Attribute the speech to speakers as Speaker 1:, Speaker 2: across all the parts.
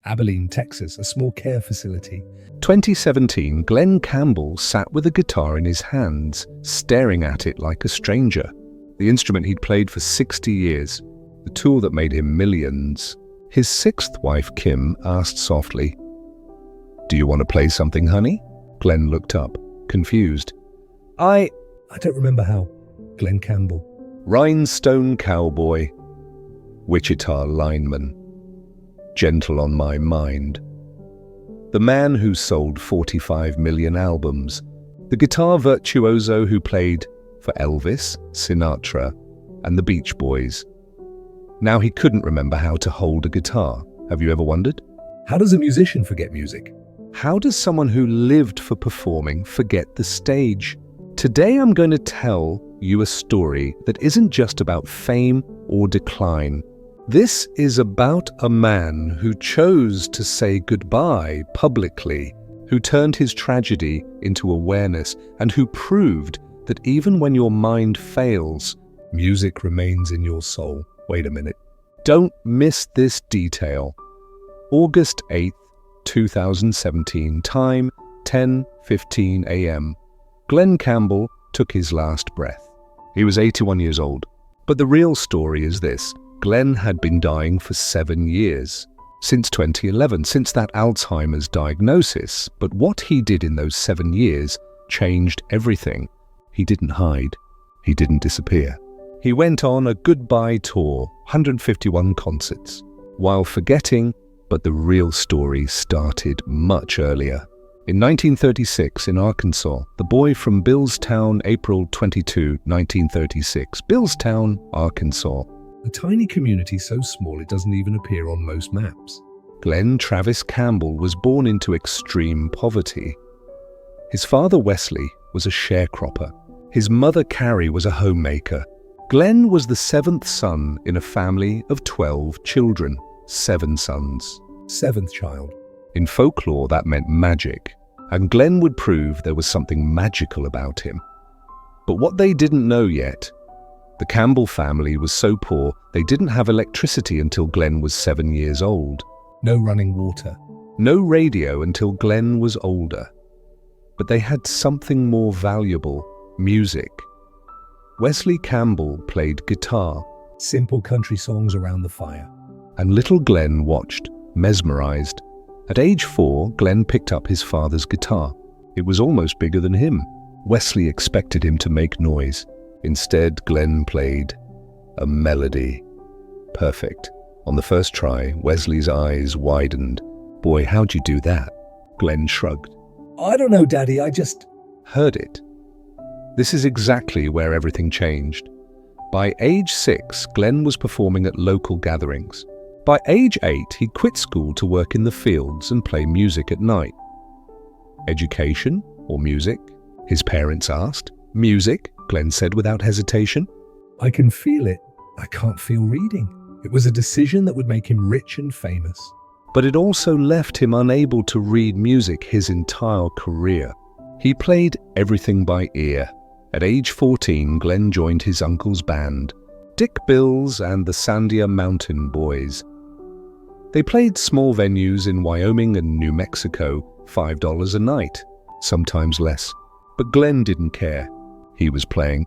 Speaker 1: Abilene, Texas, a small care facility.
Speaker 2: 2017, Glen Campbell sat with a guitar in his hands, staring at it like a stranger. The instrument he'd played for 60 years, the tool that made him millions. His sixth wife, Kim, asked softly, "Do you want to play something, honey?" Glen looked up, confused.
Speaker 1: I don't remember how. Glen Campbell.
Speaker 2: Rhinestone Cowboy. Wichita lineman. Gentle on my mind. The man who sold 45 million albums. The guitar virtuoso who played for Elvis, Sinatra, and the Beach Boys. Now he couldn't remember how to hold a guitar. Have you ever wondered?
Speaker 1: How does a musician forget music?
Speaker 2: How does someone who lived for performing forget the stage? Today I'm going to tell you a story that isn't just about fame or decline. This is about a man who chose to say goodbye publicly, who turned his tragedy into awareness, and who proved that even when your mind fails,
Speaker 1: music remains in your soul. Wait a minute.
Speaker 2: Don't miss this detail. August 8th, 2017, time 10:15 a.m. Glen Campbell took his last breath. He was 81 years old. But the real story is this. Glen had been dying for 7 years, since 2011, since that Alzheimer's diagnosis. But what he did in those 7 years changed everything. He didn't hide. He didn't disappear. He went on a goodbye tour, 151 concerts, while forgetting, but the real story started much earlier. In 1936, in Arkansas, the boy from Billstown, April 22, 1936, Billstown, Arkansas.
Speaker 1: A tiny community so small it doesn't even appear on most maps.
Speaker 2: Glen Travis Campbell was born into extreme poverty. His father, Wesley, was a sharecropper. His mother, Carrie, was a homemaker. Glen was the 7th son in a family of 12 children, 7 sons.
Speaker 1: 7th child.
Speaker 2: In folklore, that meant magic, and Glen would prove there was something magical about him. But what they didn't know yet, the Campbell family was so poor they didn't have electricity until Glen was 7 years old.
Speaker 1: No running water.
Speaker 2: No radio until Glen was older. But they had something more valuable, music. Wesley Campbell played guitar.
Speaker 1: Simple country songs around the fire.
Speaker 2: And little Glen watched, mesmerized. At age 4, Glen picked up his father's guitar. It was almost bigger than him. Wesley expected him to make noise. Instead, Glen played a melody. Perfect. On the first try, Wesley's eyes widened. "Boy, how'd you do that?" Glen shrugged.
Speaker 1: I don't know, Daddy, I just
Speaker 2: heard it. This is exactly where everything changed. By age 6, Glen was performing at local gatherings. By age 8, he quit school to work in the fields and play music at night. Education or music? His parents asked. Music, Glen said without hesitation.
Speaker 1: I can feel it. I can't feel reading. It was a decision that would make him rich and famous.
Speaker 2: But it also left him unable to read music his entire career. He played everything by ear. At age 14, Glen joined his uncle's band, Dick Bills and the Sandia Mountain Boys. They played small venues in Wyoming and New Mexico, $5 a night, sometimes less. But Glen didn't care. He was playing.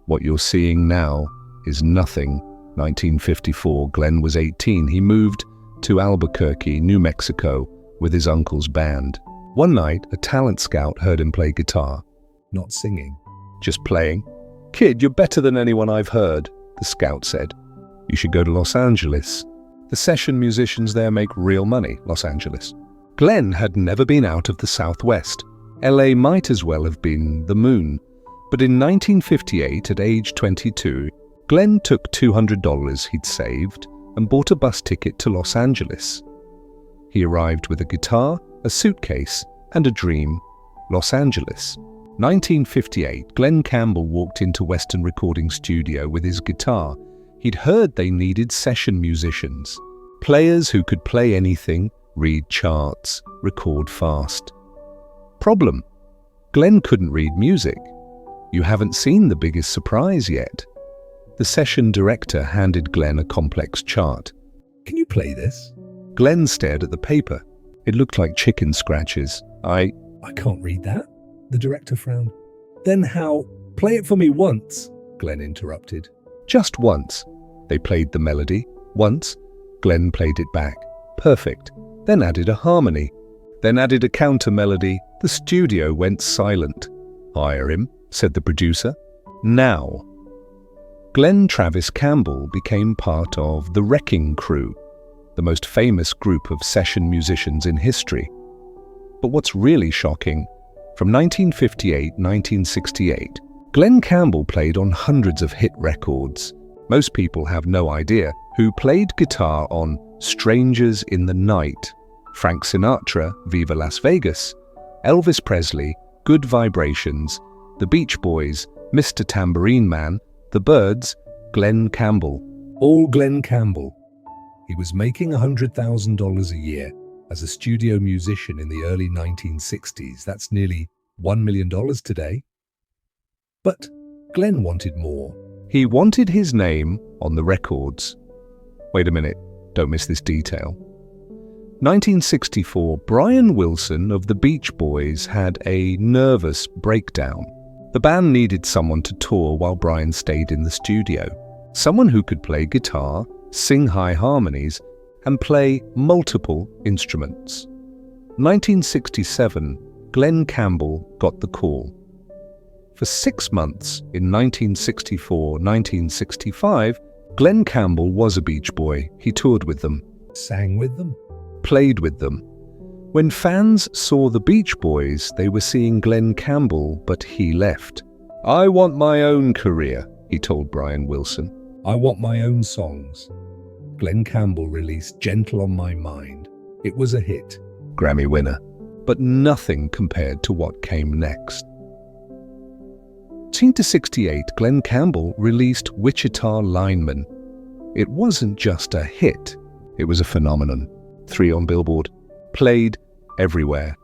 Speaker 2: What you're seeing now is nothing. 1954, Glen was 18. He moved to Albuquerque, New Mexico, with his uncle's band. One night, a talent scout heard him play guitar.
Speaker 1: Not singing.
Speaker 2: Just playing. "Kid, you're better than anyone I've heard," the scout said. "You should go to Los Angeles. The session musicians there make real money, Los Angeles." Glen had never been out of the Southwest. LA might as well have been the moon. But in 1958, at age 22, Glen took $200 he'd saved and bought a bus ticket to Los Angeles. He arrived with a guitar, a suitcase, and a dream: Los Angeles. 1958, Glen Campbell walked into Western Recording Studio with his guitar. He'd heard they needed session musicians, players who could play anything, read charts, record fast. Problem: Glen couldn't read music. You haven't seen the biggest surprise yet. The session director handed Glen a complex chart.
Speaker 1: "Can you play this?"
Speaker 2: Glen stared at the paper. It looked like chicken scratches.
Speaker 1: I can't read that, the director frowned. Then how? Play it for me once, Glen interrupted.
Speaker 2: Just once. They played the melody. Once. Glen played it back. Perfect. Then added a harmony. Then added a counter melody. The studio went silent. Hire him, said the producer. Now. Glen Travis Campbell became part of the Wrecking Crew, the most famous group of session musicians in history. But what's really shocking, from 1958-1968, Glen Campbell played on hundreds of hit records. Most people have no idea who played guitar on Strangers in the Night, Frank Sinatra, Viva Las Vegas, Elvis Presley, Good Vibrations, The Beach Boys, Mr. Tambourine Man, The Byrds, Glen Campbell.
Speaker 1: All Glen Campbell. He was making $100,000 a year as a studio musician in the early 1960s. That's nearly $1 million today. But Glen wanted more.
Speaker 2: He wanted his name on the records. Wait a minute, don't miss this detail. 1964, Brian Wilson of the Beach Boys had a nervous breakdown. The band needed someone to tour while Brian stayed in the studio. Someone who could play guitar, sing high harmonies, and play multiple instruments. 1967, Glen Campbell got the call. For 6 months in 1964-1965, Glen Campbell was a Beach Boy. He toured with them,
Speaker 1: sang with them,
Speaker 2: played with them. When fans saw the Beach Boys, they were seeing Glen Campbell, but he left. "I want my own career," he told Brian Wilson.
Speaker 1: "I want my own songs." Glen Campbell released Gentle on My Mind. It was a hit.
Speaker 2: Grammy winner. But nothing compared to what came next. 1968, Glen Campbell released Wichita Lineman. It wasn't just a hit, it was a phenomenon. 3 on Billboard, played everywhere.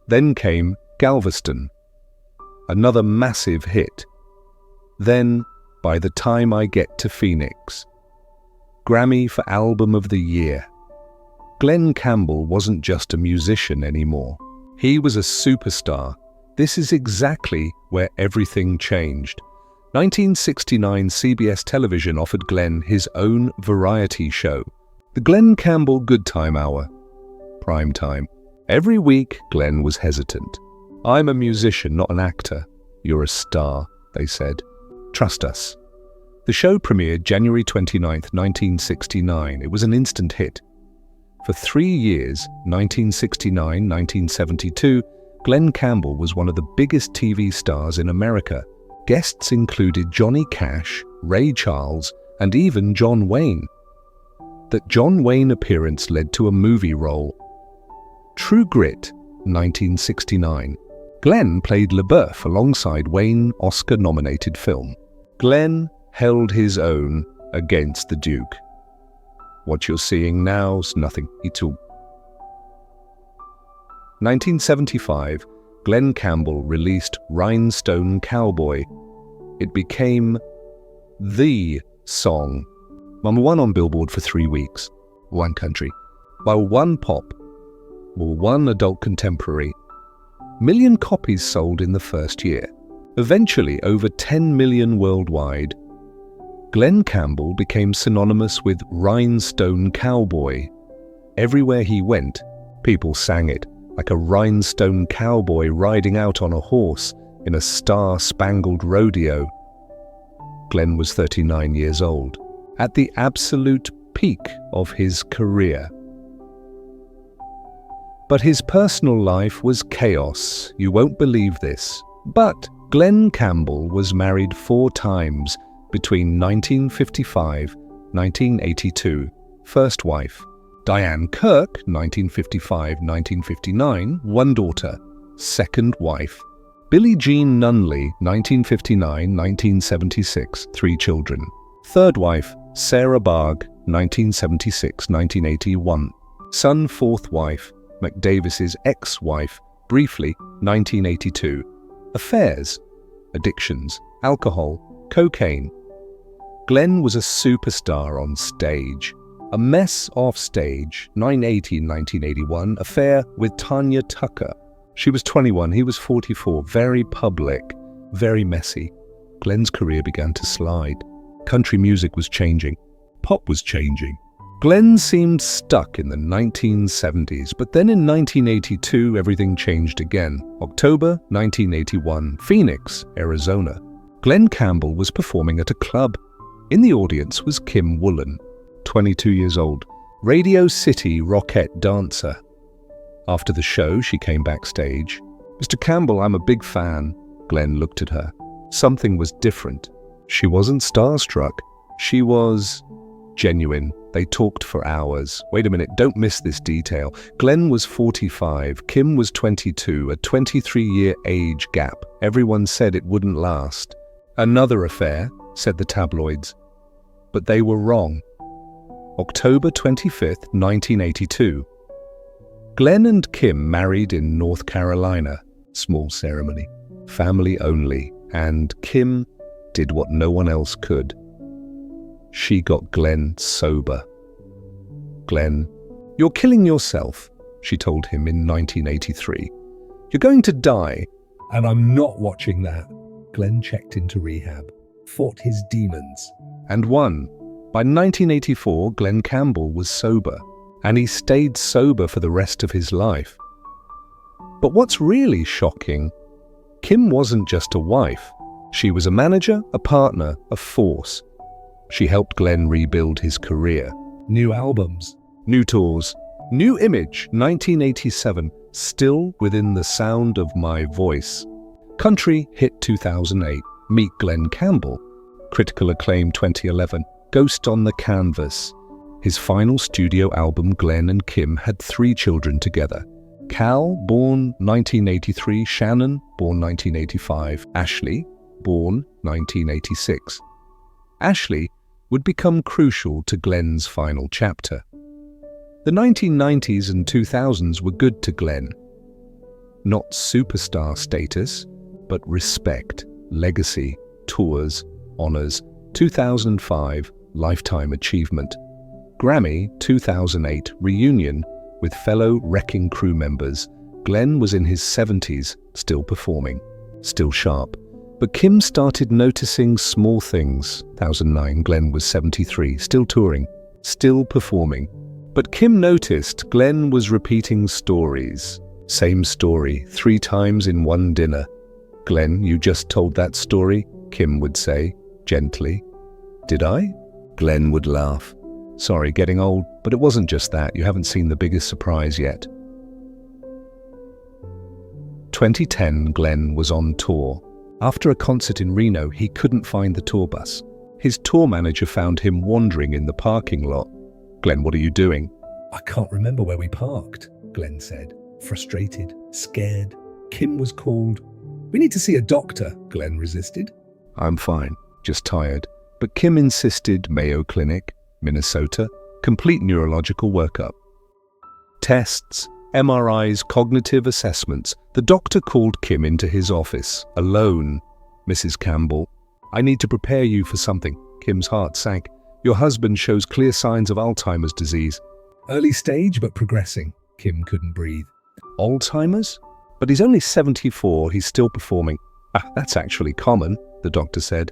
Speaker 2: Then came Galveston, another massive hit. Then, By the Time I Get to Phoenix, Grammy for Album of the Year. Glen Campbell wasn't just a musician anymore. He was a superstar. This is exactly where everything changed. 1969, CBS Television offered Glen his own variety show, the Glen Campbell Good Time Hour. Prime time. Every week, Glen was hesitant. "I'm a musician, not an actor. You're a star," they said. "Trust us." The show premiered January 29, 1969. It was an instant hit. For 3 years, 1969-1972, Glen Campbell was one of the biggest TV stars in America. Guests included Johnny Cash, Ray Charles, and even John Wayne. That John Wayne appearance led to a movie role. True Grit, 1969. Glen played LeBoeuf alongside Wayne Oscar-nominated film. Glen held his own against the Duke. What you're seeing now's nothing. It's all. 1975, Glen Campbell released Rhinestone Cowboy. It became the song. #1 on Billboard for 3 weeks. 1 country. While 1 pop, or 1 adult contemporary. Million copies sold in the first year. Eventually, over 10 million worldwide. Glen Campbell became synonymous with Rhinestone Cowboy. Everywhere he went, people sang it, like a rhinestone cowboy riding out on a horse in a star-spangled rodeo. Glen was 39 years old, at the absolute peak of his career. But his personal life was chaos. You won't believe this. But Glen Campbell was married 4 times between 1955-1982. First wife, Diane Kirk, 1955-1959, 1 daughter. Second wife, Billie Jean Nunley, 1959-1976, 3 children. Third wife, Sarah Barg, 1976-1981. Son, fourth wife, McDavis's ex-wife, briefly, 1982. Affairs, addictions, alcohol, cocaine. Glen was a superstar on stage. A mess off stage, 9/18/1981, affair with Tanya Tucker. She was 21, he was 44, very public, very messy. Glen's career began to slide. Country music was changing. Pop was changing. Glen seemed stuck in the 1970s, but then in 1982, everything changed again. October 1981, Phoenix, Arizona. Glen Campbell was performing at a club. In the audience was Kim Woolen, 22 years old, Radio City Rockette dancer. After the show, she came backstage. "Mr. Campbell, I'm a big fan." Glen looked at her. Something was different. She wasn't starstruck. She was genuine. They talked for hours. Wait a minute, don't miss this detail. Glen was 45, Kim was 22, a 23-year age gap. Everyone said it wouldn't last. Another affair, said the tabloids. But they were wrong. October 25th, 1982. Glen and Kim married in North Carolina. Small ceremony. Family only. And Kim did what no one else could. She got Glen sober. "Glen, you're killing yourself," she told him in 1983. "You're going to die."
Speaker 1: And I'm not watching that. Glen checked into rehab, fought his demons.
Speaker 2: And won. By 1984, Glen Campbell was sober, and he stayed sober for the rest of his life. But what's really shocking, Kim wasn't just a wife. She was a manager, a partner, a force. She helped Glen rebuild his career.
Speaker 1: New albums.
Speaker 2: New tours. New image, 1987, still within the sound of my voice. Country hit 2008, Meet Glen Campbell. Critical acclaim 2011, Ghost on the Canvas. His final studio album, Glen and Kim had 3 children together. Cal, born 1983, Shannon, born 1985, Ashley, born 1986. Ashley would become crucial to Glen's final chapter. The 1990s and 2000s were good to Glen. Not superstar status, but respect, legacy, tours, honors, 2005 Lifetime Achievement. Grammy 2008 reunion with fellow Wrecking Crew members. Glen was in his 70s, still performing, still sharp. But Kim started noticing small things. 2009, Glen was 73, still touring, still performing. But Kim noticed Glen was repeating stories. Same story, 3 times in one dinner. "Glen, you just told that story," Kim would say, gently. "Did I?" Glen would laugh. "Sorry, getting old, but it wasn't just that. You haven't seen the biggest surprise yet." 2010, Glen was on tour. After a concert in Reno, he couldn't find the tour bus. His tour manager found him wandering in the parking lot. "Glen, what are you doing?"
Speaker 1: "I can't remember where we parked," Glen said, frustrated, scared. Kim was called. "We need to see a doctor," Glen resisted.
Speaker 2: "I'm fine, just tired." But Kim insisted. Mayo Clinic, Minnesota, complete neurological workup. Tests, MRIs, cognitive assessments. The doctor called Kim into his office, alone. "Mrs. Campbell, I need to prepare you for something." Kim's heart sank. "Your husband shows clear signs of Alzheimer's disease."
Speaker 1: "Early stage, but progressing." Kim couldn't breathe.
Speaker 2: "Alzheimer's? But he's only 74, he's still performing." "That's actually common," the doctor said.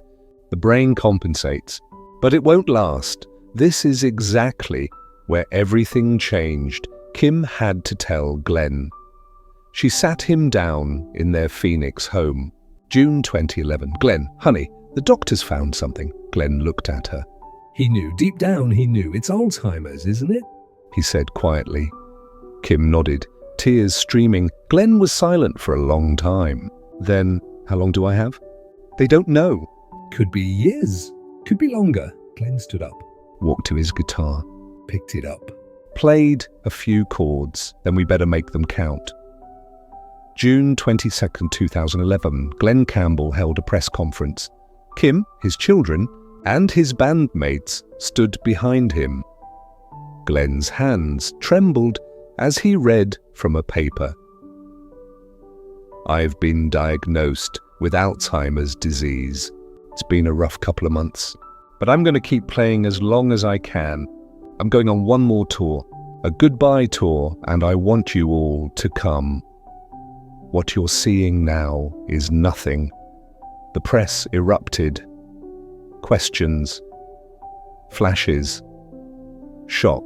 Speaker 2: "The brain compensates. But it won't last." This is exactly where everything changed. Kim had to tell Glen. She sat him down in their Phoenix home. June 2011. "Glen, honey, the doctor's found something." Glen looked at her.
Speaker 1: He knew, deep down he knew. "It's Alzheimer's, isn't it?"
Speaker 2: he said quietly. Kim nodded, tears streaming. Glen was silent for a long time. Then, "How long do I have?" "They don't know."
Speaker 1: "Could be years. Could be longer." Glen stood up,
Speaker 2: walked to his guitar,
Speaker 1: picked it up,
Speaker 2: played a few chords. "Then we better make them count." June 22nd, 2011, Glen Campbell held a press conference. Kim, his children, and his bandmates stood behind him. Glen's hands trembled as he read from a paper. "I've been diagnosed with Alzheimer's disease. It's been a rough couple of months, but I'm going to keep playing as long as I can." I'm going on one more tour, a goodbye tour, and I want you all to come. What you're seeing now is nothing. The press erupted. Questions. Flashes. Shock.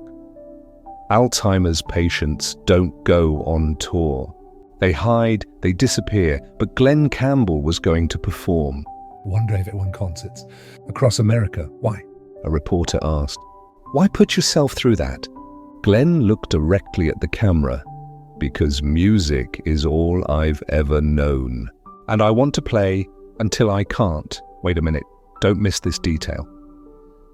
Speaker 2: Alzheimer's patients don't go on tour. They hide, they disappear, but Glen Campbell was going to perform.
Speaker 1: One day at one concerts across America. Why?
Speaker 2: A reporter asked. Why put yourself through that? Glen looked directly at the camera. Because music is all I've ever known. And I want to play until I can't. Wait a minute, don't miss this detail.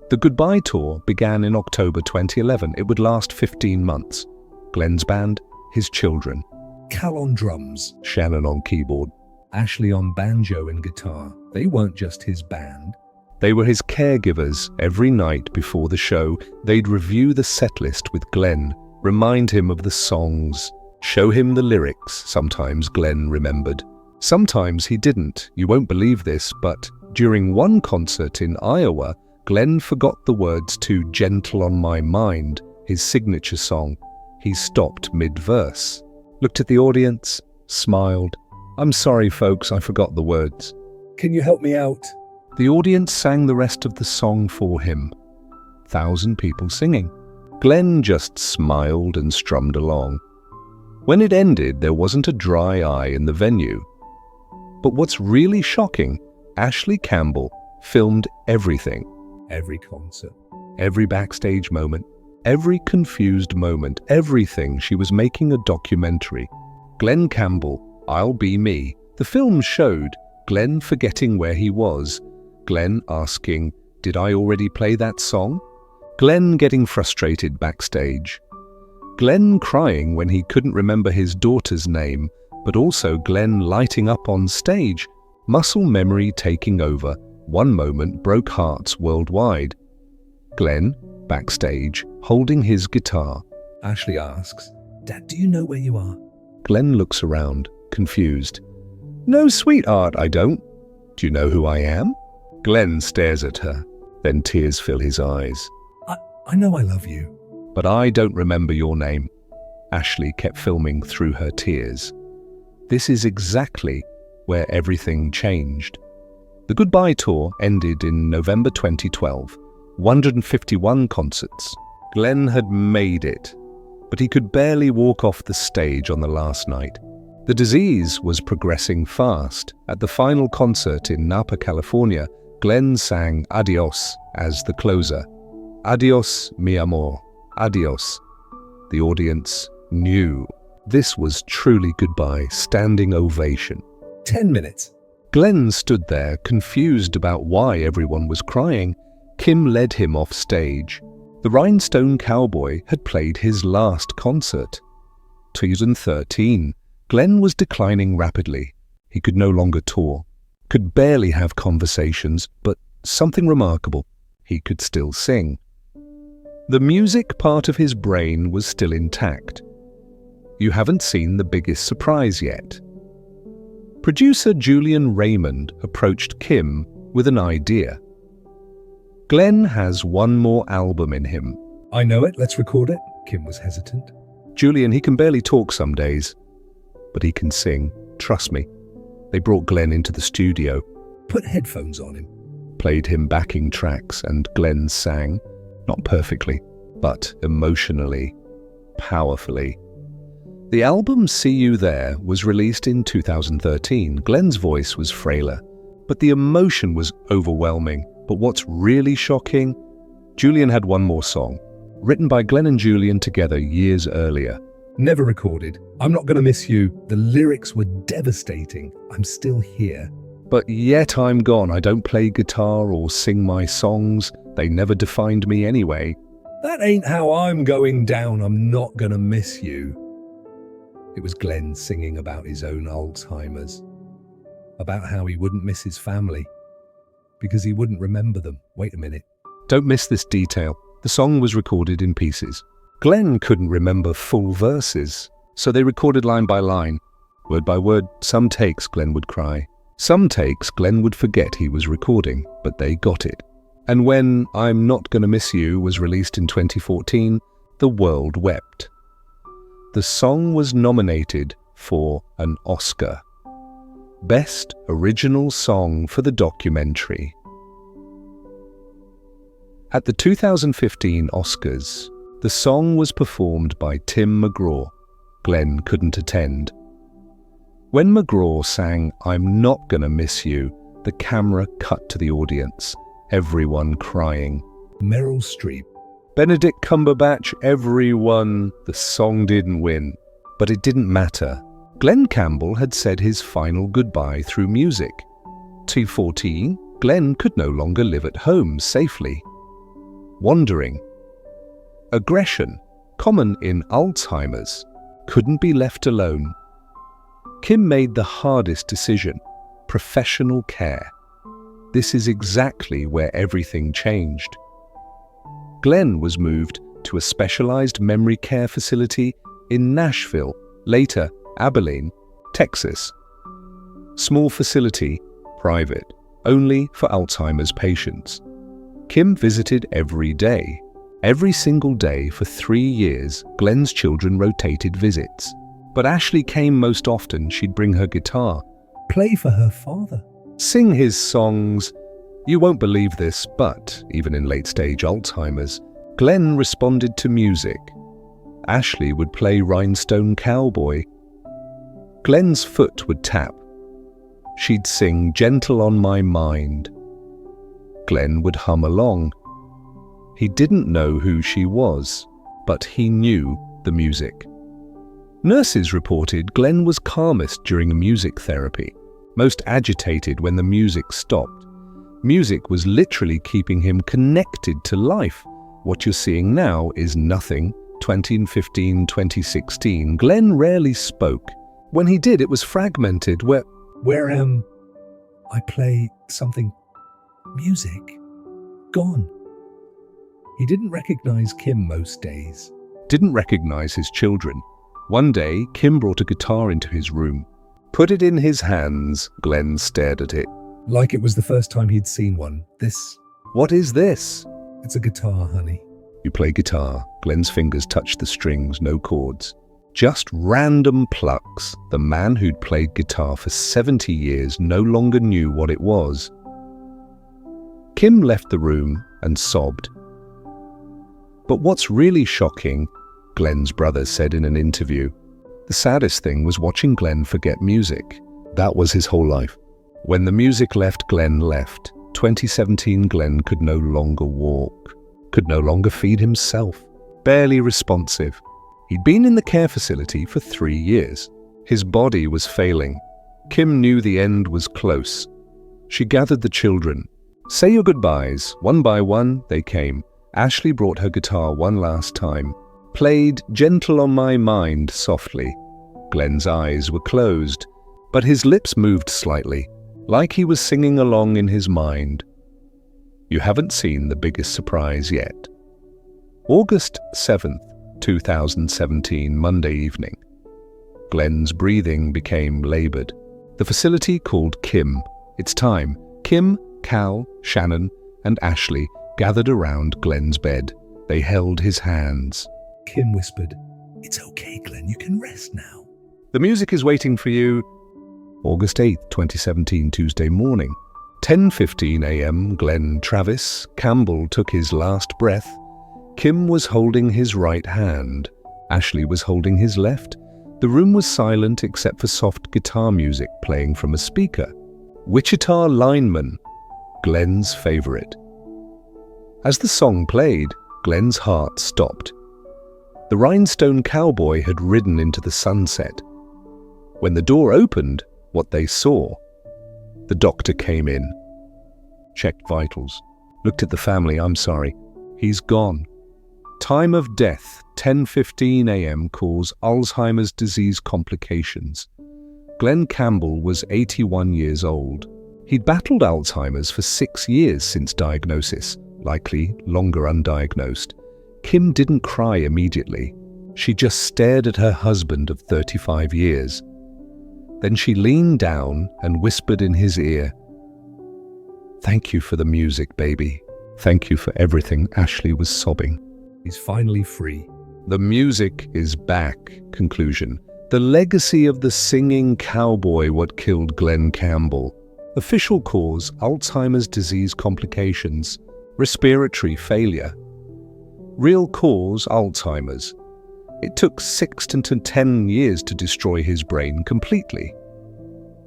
Speaker 2: The goodbye tour began in October 2011. It would last 15 months. Glen's band, his children.
Speaker 1: Cal on drums,
Speaker 2: Shannon on keyboard,
Speaker 1: Ashley on banjo and guitar. They weren't just his band.
Speaker 2: They were his caregivers. Every night before the show, they'd review the setlist with Glen, remind him of the songs, show him the lyrics. Sometimes Glen remembered. Sometimes he didn't. You won't believe this, but during one concert in Iowa, Glen forgot the words to Gentle on My Mind, his signature song. He stopped mid-verse, looked at the audience, smiled. I'm sorry, folks, I forgot the words.
Speaker 1: Can you help me out?
Speaker 2: The audience sang the rest of the song for him. 1,000 people singing. Glen just smiled and strummed along. When it ended, there wasn't a dry eye in the venue. But what's really shocking, Ashley Campbell filmed everything.
Speaker 1: Every concert.
Speaker 2: Every backstage moment. Every confused moment. Everything. She was making a documentary. Glen Campbell, I'll Be Me. The film showed Glen forgetting where he was. Glen asking, did I already play that song? Glen getting frustrated backstage. Glen crying when he couldn't remember his daughter's name, but also Glen lighting up on stage. Muscle memory taking over. One moment broke hearts worldwide. Glen, backstage, holding his guitar.
Speaker 1: Ashley asks, Dad, do you know where you are?
Speaker 2: Glen looks around, confused. No, sweetheart, I don't. Do you know who I am? Glen stares at her, then tears fill his eyes.
Speaker 1: I know I love you.
Speaker 2: But I don't remember your name. Ashley kept filming through her tears. This is exactly where everything changed. The goodbye tour ended in November 2012. 151 concerts. Glen had made it, but he could barely walk off the stage on the last night. The disease was progressing fast. At the final concert in Napa, California, Glen sang Adios as the closer. Adios, mi amor. Adios. The audience knew. This was truly goodbye, standing ovation.
Speaker 1: 10 minutes.
Speaker 2: Glen stood there, confused about why everyone was crying. Kim led him off stage. The Rhinestone Cowboy had played his last concert. 2013. Glen was declining rapidly. He could no longer tour, could barely have conversations, but something remarkable, he could still sing. The music part of his brain was still intact. You haven't seen the biggest surprise yet. Producer Julian Raymond approached Kim with an idea. Glen has one more album in him.
Speaker 1: I know it, let's record it. Kim was hesitant.
Speaker 2: Julian, he can barely talk some days, but he can sing, trust me. They brought Glen into the studio.
Speaker 1: Put headphones on him.
Speaker 2: Played him backing tracks and Glen sang, not perfectly, but emotionally, powerfully. The album See You There was released in 2013. Glen's voice was frailer, but the emotion was overwhelming. But what's really shocking? Julian had one more song, written by Glen and Julian together years earlier.
Speaker 1: Never recorded. I'm not gonna miss you. The lyrics were devastating. I'm still here.
Speaker 2: But yet I'm gone. I don't play guitar or sing my songs. They never defined me anyway.
Speaker 1: That ain't how I'm going down. I'm not gonna miss you. It was Glen singing about his own Alzheimer's, about how he wouldn't miss his family, because he wouldn't remember them. Wait a minute.
Speaker 2: Don't miss this detail. The song was recorded in pieces. Glen couldn't remember full verses, so they recorded line by line, word by word. Some takes Glen would cry. Some takes Glen would forget he was recording, but they got it. And when I'm Not Gonna Miss You was released in 2014, the world wept. The song was nominated for an Oscar. Best Original Song for the Documentary. At the 2015 Oscars, the song was performed by Tim McGraw. Glen couldn't attend. When McGraw sang I'm Not Gonna Miss You, the camera cut to the audience, everyone crying.
Speaker 1: Meryl Streep.
Speaker 2: Benedict Cumberbatch, everyone. The song didn't win, but it didn't matter. Glen Campbell had said his final goodbye through music. 2014, Glen could no longer live at home safely. Wandering. Aggression, common in Alzheimer's, couldn't be left alone. Kim made the hardest decision: professional care. This is exactly where everything changed. Glen was moved to a specialized memory care facility in Nashville, later Abilene, Texas. Small facility, private, only for Alzheimer's patients. Kim visited every day. Every single day for 3 years, Glen's children rotated visits. But Ashley came most often. She'd bring her guitar,
Speaker 1: Play for her father.
Speaker 2: sing his songs. You won't believe this, but even in late-stage Alzheimer's, Glen responded to music. Ashley would play Rhinestone Cowboy. Glen's foot would tap. She'd sing Gentle on My Mind. Glen would hum along. He didn't know who she was, but he knew the music. Nurses reported Glen was calmest during music therapy, most agitated when the music stopped. Music was literally keeping him connected to life. What you're seeing now is nothing. 2015, 2016, Glen rarely spoke. When he did, it was fragmented, where
Speaker 1: I play something. Music. Gone. He didn't recognize Kim most days.
Speaker 2: didn't recognize his children. One day, Kim brought a guitar into his room. Put it in his hands. Glen stared at it.
Speaker 1: Like it was the first time he'd seen one.
Speaker 2: What is this?
Speaker 1: It's a guitar, honey.
Speaker 2: You play guitar. Glen's fingers touched the strings, no chords. Just random plucks. The man who'd played guitar for 70 years no longer knew what it was. Kim left the room and sobbed. But what's really shocking, Glen's brother said in an interview, the saddest thing was watching Glen forget music. That was his whole life. When the music left, Glen left. 2017, Glen could no longer walk, could no longer feed himself, barely responsive. He'd been in the care facility for 3 years. His body was failing. Kim knew the end was close. She gathered the children. Say your goodbyes. One by one, they came. Ashley brought her guitar one last time, played Gentle on My Mind softly. Glen's eyes were closed, but his lips moved slightly, like he was singing along in his mind. You haven't seen the biggest surprise yet. August 7th, 2017, Monday evening. Glen's breathing became labored. The facility called Kim. It's time. Kim, Cal, Shannon, and Ashley gathered around Glen's bed. They held his hands.
Speaker 1: Kim whispered, "It's okay, Glen, you can rest now."
Speaker 2: The music is waiting for you. August 8th, 2017, Tuesday morning. 10:15 a.m., Glen Travis Campbell took his last breath. Kim was holding his right hand. Ashley was holding his left. The room was silent except for soft guitar music playing from a speaker. Wichita Lineman, Glen's favorite. As the song played, Glen's heart stopped. The Rhinestone Cowboy had ridden into the sunset. When the door opened, what they saw, the doctor came in, checked vitals, looked at the family. I'm sorry, he's gone. Time of death, 10:15 a.m., cause Alzheimer's disease complications. Glen Campbell was 81 years old. He'd battled Alzheimer's for 6 years since diagnosis, likely longer undiagnosed. Kim didn't cry immediately. She just stared at her husband of 35 years. Then she leaned down and whispered in his ear, "Thank you for the music, baby. Thank you for everything, Ashley was sobbing.
Speaker 1: He's finally free.
Speaker 2: The music is back. Conclusion. The legacy of the singing cowboy what killed Glen Campbell. Official cause, Alzheimer's disease complications, respiratory failure. Real cause, Alzheimer's. It took 6 to 10 years to destroy his brain completely.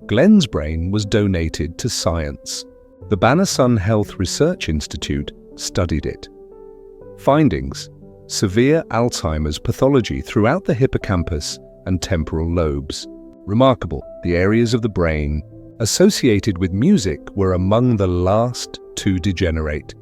Speaker 2: Glen's brain was donated to science. The Bannerson Health Research Institute studied it. Findings: severe Alzheimer's pathology throughout the hippocampus and temporal lobes. Remarkable, the areas of the brain associated with music were among the last to degenerate.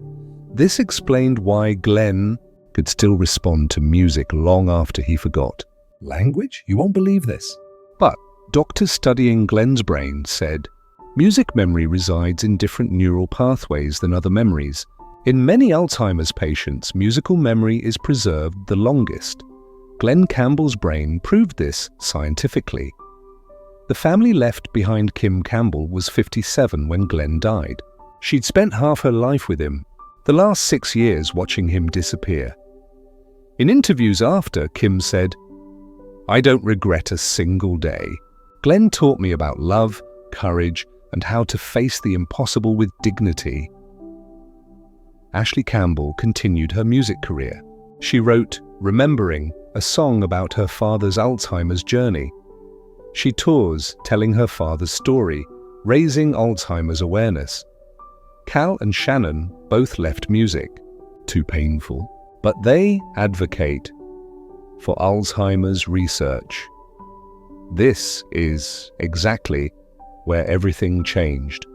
Speaker 2: This explained why Glen could still respond to music long after he forgot.
Speaker 1: Language? You won't believe this.
Speaker 2: But doctors studying Glen's brain said music memory resides in different neural pathways than other memories. In many Alzheimer's patients, musical memory is preserved the longest. Glen Campbell's brain proved this scientifically. The family left behind Kim Campbell was 57 when Glen died. She'd spent half her life with him, the last 6 years watching him disappear. In interviews after, Kim said, "I don't regret a single day. Glen taught me about love, courage, and how to face the impossible with dignity." Ashley Campbell continued her music career. She wrote Remembering, a song about her father's Alzheimer's journey. She tours telling her father's story, raising Alzheimer's awareness. Cal and Shannon both left music. Too painful. But they advocate for Alzheimer's research. This is exactly where everything changed.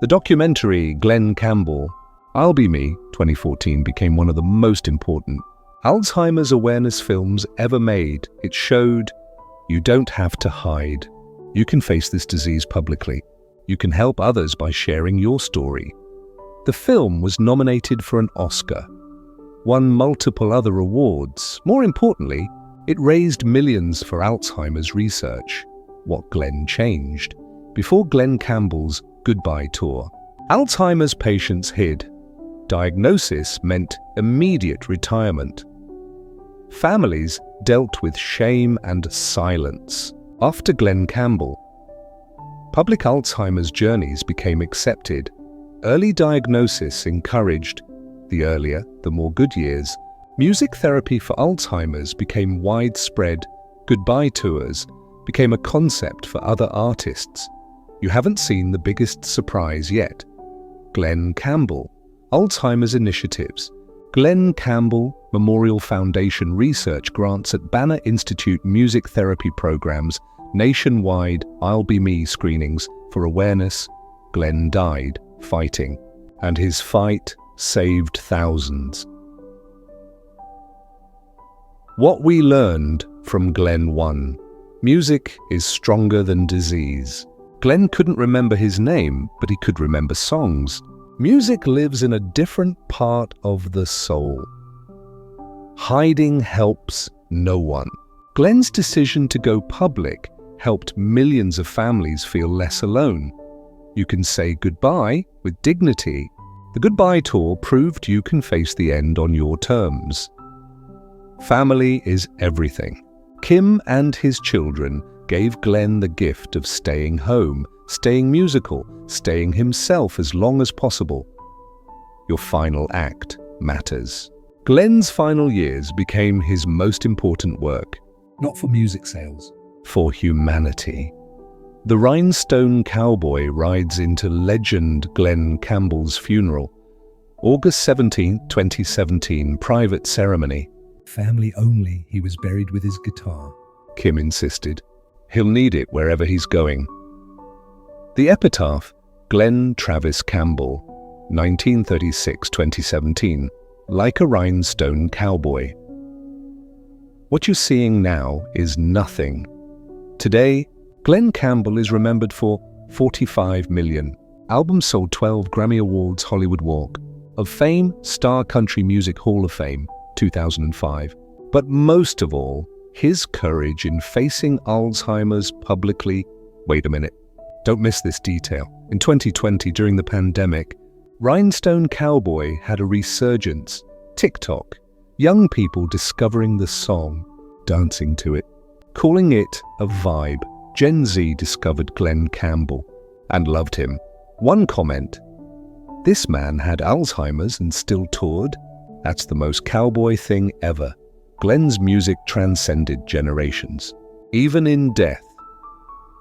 Speaker 2: The documentary Glen Campbell, I'll Be Me, 2014, became one of the most important Alzheimer's awareness films ever made. It showed you don't have to hide. You can face this disease publicly. You can help others by sharing your story. The film was nominated for an Oscar, won multiple other awards. More importantly, it raised millions for Alzheimer's research. What Glen changed. Before Glen Campbell's goodbye tour, Alzheimer's patients hid. Diagnosis meant immediate retirement. Families dealt with shame and silence. After Glen Campbell, public Alzheimer's journeys became accepted. Early diagnosis encouraged. The earlier, the more good years. Music therapy for Alzheimer's became widespread. Goodbye tours became a concept for other artists. You haven't seen the biggest surprise yet. Glen Campbell, Alzheimer's initiatives. Glen Campbell Memorial Foundation research grants at Banner Institute music therapy programs, nationwide I'll Be Me screenings for awareness. Glen died fighting, and his fight saved thousands. What we learned from Glen 1. Music is stronger than disease. Glen couldn't remember his name, but he could remember songs. Music lives in a different part of the soul. Hiding helps no one. Glen's decision to go public helped millions of families feel less alone. You can say goodbye with dignity. The goodbye tour proved you can face the end on your terms. Family is everything. Kim and his children gave Glen the gift of staying home, staying musical, staying himself as long as possible. Your final act matters. Glen's final years became his most important work.
Speaker 1: Not for music sales.
Speaker 2: For humanity. The Rhinestone Cowboy rides into legend Glen Campbell's funeral. August 17, 2017, private ceremony.
Speaker 1: Family only, he was buried with his guitar.
Speaker 2: Kim insisted. He'll need it wherever he's going. The epitaph, Glen Travis Campbell, 1936-2017, like a rhinestone cowboy. What you're seeing now is nothing. Today, Glen Campbell is remembered for 45 million. Album sold 12 Grammy Awards, Hollywood Walk of Fame, Star Country Music Hall of Fame, 2005. But most of all, his courage in facing Alzheimer's publicly. Wait a minute. Don't miss this detail. In 2020, during the pandemic, Rhinestone Cowboy had a resurgence. TikTok. Young people discovering the song, dancing to it, calling it a vibe. Gen Z discovered Glen Campbell and loved him. One comment: "This man had Alzheimer's and still toured? That's the most cowboy thing ever." Glen's music transcended generations, even in death.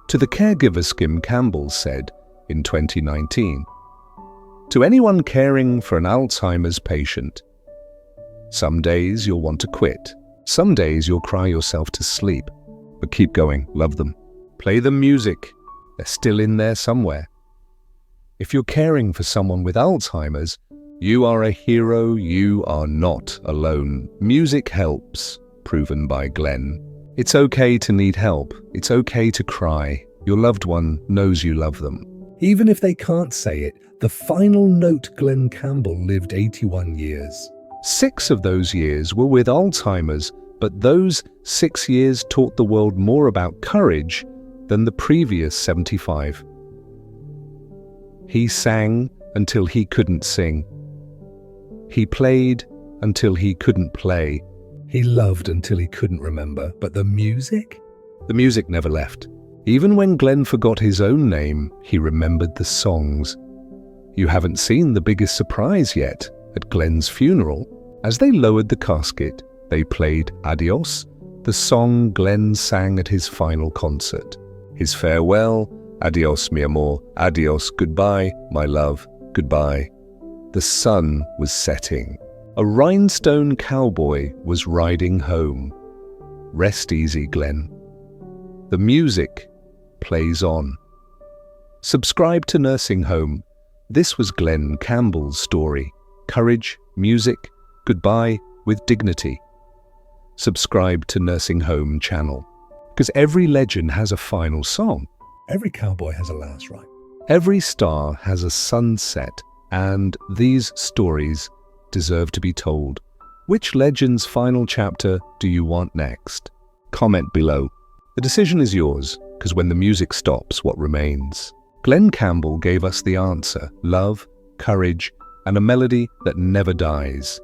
Speaker 2: To the caregiver, Glen Campbell said in 2019, "To anyone caring for an Alzheimer's patient, some days you'll want to quit. Some days you'll cry yourself to sleep. But keep going, love them. Play them music. They're still in there somewhere. If you're caring for someone with Alzheimer's, you are a hero, you are not alone. Music helps," proven by Glen. It's okay to need help. It's okay to cry. Your loved one knows you love them.
Speaker 1: Even if they can't say it, the final note: Glen Campbell lived 81 years.
Speaker 2: 6 of those years were with Alzheimer's, but those 6 years taught the world more about courage than the previous 75. He sang until he couldn't sing. He played until he couldn't play.
Speaker 1: He loved until he couldn't remember. But the music?
Speaker 2: The music never left. Even when Glen forgot his own name, he remembered the songs. You haven't seen the biggest surprise yet. At Glen's funeral, as they lowered the casket, they played Adios, the song Glen sang at his final concert. His farewell: "Adios, mi amor, adios, goodbye, my love, goodbye." The sun was setting. A rhinestone cowboy was riding home. Rest easy, Glen. The music plays on. Subscribe to Nursing Home. This was Glen Campbell's story. Courage, music, goodbye with dignity. Subscribe to Nursing Home channel, because every legend has a final song.
Speaker 1: Every cowboy has a last ride.
Speaker 2: Every star has a sunset, and these stories deserve to be told. Which legend's final chapter do you want next? Comment below. The decision is yours, because when the music stops, what remains? Glen Campbell gave us the answer: love, courage, and a melody that never dies.